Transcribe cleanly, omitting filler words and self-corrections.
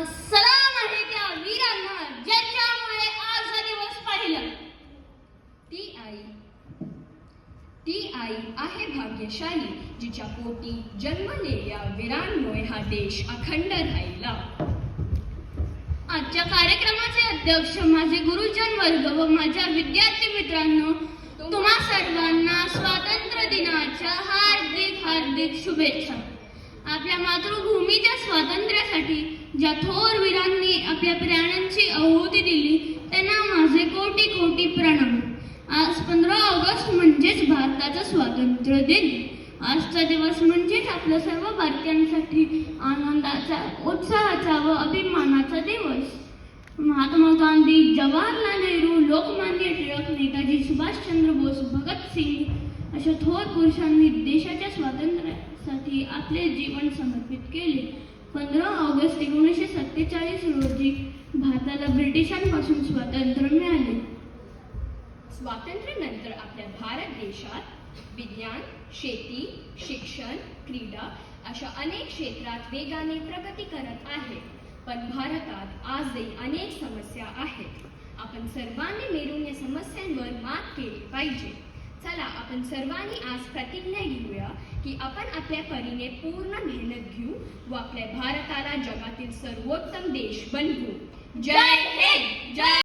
सलाम आहे त्या वीरांना ज्यांच्यामुळे आज हा दिवस पाहिला. ती आई आहे भाग्यशाली जिच्या पोटी जन्मलेल्या वीरांमुळे हा देश अखंड राहिला. आजच्या कार्यक्रमाचे अध्यक्ष माझे गुरुजन वर्ग व माझ्या विद्यार्थी मित्रांनो, तुम्हा सर्वांना स्वातंत्र्य दिनाच्या हार्दिक हार्दिक शुभेच्छा. आपल्या मातृभूमीच्या स्वातंत्र्यासाठी ज्या थोर वीरांनी आपल्या प्राणांची आहुती दिली त्यांना माझे कोटी कोटी प्रणाम. आज 15 ऑगस्ट म्हणजेच भारताचा स्वातंत्र्य दिन. आजचा दिवस म्हणजेच आपल्या सर्व भारतीयांसाठी आनंदाचा, उत्साहाचा व अभिमानाचा दिवस. महात्मा गांधी, जवाहरलाल नेहरू, लोकमान्य टिळक, नेताजी सुभाषचंद्र बोस, भगतसिंग अशा थोर पुरुषांनी देशाच्या स्वातंत्र्यासाठी आपले जीवन समर्पित केले. 15 ऑगस्ट 1947 रोजी भारताला ब्रिटिशांपासून स्वातंत्र्य मिळाले. स्वातंत्र्यानंतर आपल्या भारत देशात विज्ञान, शेती, शिक्षण, क्रीडा अशा अनेक क्षेत्रात वेगाने प्रगती करत आहे. पण भारतात आजही अनेक समस्या आहेत. आपण सर्वांनी मिळून या समस्यांवर मात केली पाहिजे. चला आपण सर्वांनी आज प्रतिज्ञा घेऊया की आपण आपल्या परीने पूर्ण मेहनत घेऊ व आपल्या भारताला जगातील सर्वोत्तम देश बनवू. जय हिंद. जय